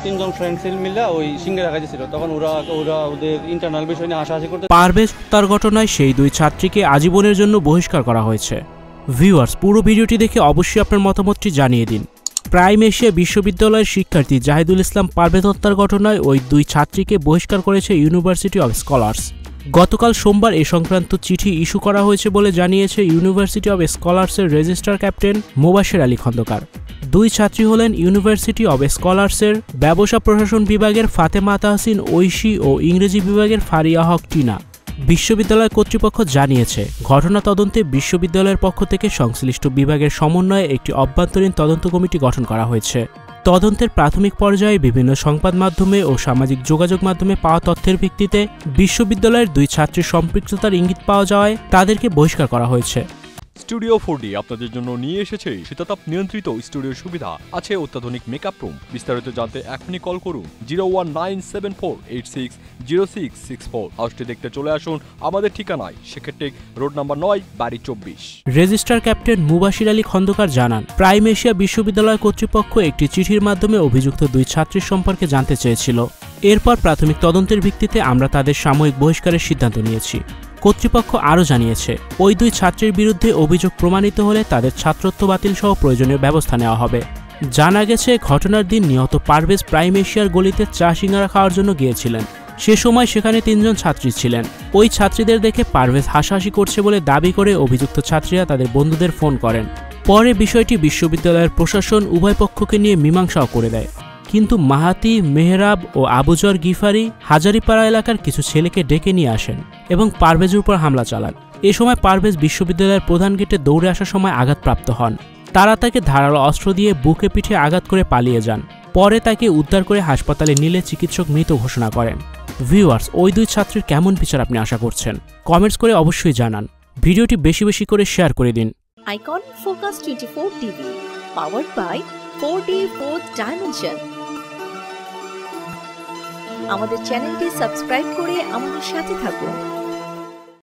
তিনজন ফ্রেন্ডস মিলে ওই সিঙ্গারা খাইছিল, তখন ওরা ওদের ইন্টারনাল বিষয় নিয়ে হাসাহাসি করতে। পারভেজ হত্যার ঘটনায় সেই দুই ছাত্রীকে আজীবনের জন্য বহিষ্কার করা হয়েছে। ভিউয়ার্স, পুরো ভিডিওটি দেখে অবশ্যই আপনার মতামতটি জানিয়ে দিন। প্রাইম এশিয়া বিশ্ববিদ্যালয়ের শিক্ষার্থী জাহিদুল ইসলাম পারভেজ হত্যার ঘটনায় ওই দুই ছাত্রীকে বহিষ্কার করেছে ইউনিভার্সিটি অব স্কলার্স। গতকাল সোমবার এ সংক্রান্ত চিঠি ইস্যু করা হয়েছে বলে জানিয়েছে ইউনিভার্সিটি অব স্কলার্সের রেজিস্ট্রার ক্যাপ্টেন মোবাশের আলী খন্দকার। দুই ছাত্রী হলেন ইউনিভার্সিটি অব স্কলার্সের ব্যবসা প্রশাসন বিভাগের ফাতেমা তাহসিন ঐশী ও ইংরেজি বিভাগের ফারিয়া হক টিনা। বিশ্ববিদ্যালয় কর্তৃপক্ষ জানিয়েছে, ঘটনা তদন্তে বিশ্ববিদ্যালয়ের পক্ষ থেকে সংশ্লিষ্ট বিভাগের সমন্বয়ে একটি অভ্যন্তরীণ তদন্ত কমিটি গঠন করা হয়েছে। তদন্তের প্রাথমিক পর্যায়ে বিভিন্ন সংবাদ মাধ্যমে ও সামাজিক যোগাযোগ মাধ্যমে পাওয়া তথ্যের ভিত্তিতে বিশ্ববিদ্যালয়ের দুই ছাত্রীর সম্পৃক্ততার ইঙ্গিত পাওয়া যাওয়ায় তাদেরকে বহিষ্কার করা হয়েছে। স্টুডিও 4D আপনাদের জন্য নিয়ে এসেছে শীতাতাপ নিয়ন্ত্রিত স্টুডিওর সুবিধা, আছে অত্যাধুনিক মেকআপ রুম। বিস্তারিত জানতে এখনই কল করুন 01974860664। হাউসটি দেখতে চলে আসুন আমাদের ঠিকানায় শেখেরটেক রোড নাম্বার 9 বাড়ি 24। রেজিস্ট্রার ক্যাপ্টেন মুবাশির আলী খন্দকার জানান, প্রাইম এশিয়া বিশ্ববিদ্যালয় কর্তৃপক্ষ একটি চিঠির মাধ্যমে অভিযুক্ত দুই ছাত্রীর সম্পর্কে জানতে চেয়েছিল। এরপর প্রাথমিক তদন্তের ভিত্তিতে আমরা তাদের সাময়িক বহিষ্কারের সিদ্ধান্ত নিয়েছি। কর্তৃপক্ষ আরও জানিয়েছে, ওই দুই ছাত্রীর বিরুদ্ধে অভিযোগ প্রমাণিত হলে তাদের ছাত্রত্ব বাতিল সহ প্রয়োজনীয় ব্যবস্থা নেওয়া হবে। জানা গেছে, ঘটনার দিন নিহত পারভেজ প্রাইম এশিয়ার গলিতে চা সিঙ্গারা খাওয়ার জন্য গিয়েছিলেন। সে সময় সেখানে তিনজন ছাত্রী ছিলেন। ওই ছাত্রীদের দেখে পারভেজ হাসাহাসি করছে বলে দাবি করে অভিযুক্ত ছাত্রীরা তাদের বন্ধুদের ফোন করেন। পরে বিষয়টি বিশ্ববিদ্যালয়ের প্রশাসন উভয় পক্ষকে নিয়ে মীমাংসাও করে দেয়। কিন্তু মাহাতি, মেহরাব ও আবুজর গিফারি হাজারিপাড়া এলাকার কিছু ছেলেকে ডেকে নিয়ে আসেন এবং পারভেজের উপর হামলা চালান। এ সময় পারভেজ বিশ্ববিদ্যালয়ের প্রধান গেটে দৌড়ে আসার সময় আঘাতপ্রাপ্ত হন। তারা তাকে ধারালো অস্ত্র দিয়ে বুকে পিঠে আঘাত করে পালিয়ে যান। পরে তাকে উদ্ধার করে হাসপাতালে নিলে চিকিৎসক মৃত ঘোষণা করেন। ভিউয়ার্স, ওই দুই ছাত্রীর কেমন বিচার আপনি আশা করছেন? কমেন্টস করে অবশ্যই জানান। ভিডিওটি বেশি বেশি করে শেয়ার করে দিন। Icon focus 24 TV, powered by 4D Fourth Dimension। আমাদের চ্যানেলটি সাবস্ক্রাইব করে আমাদের সাথে থাকুন।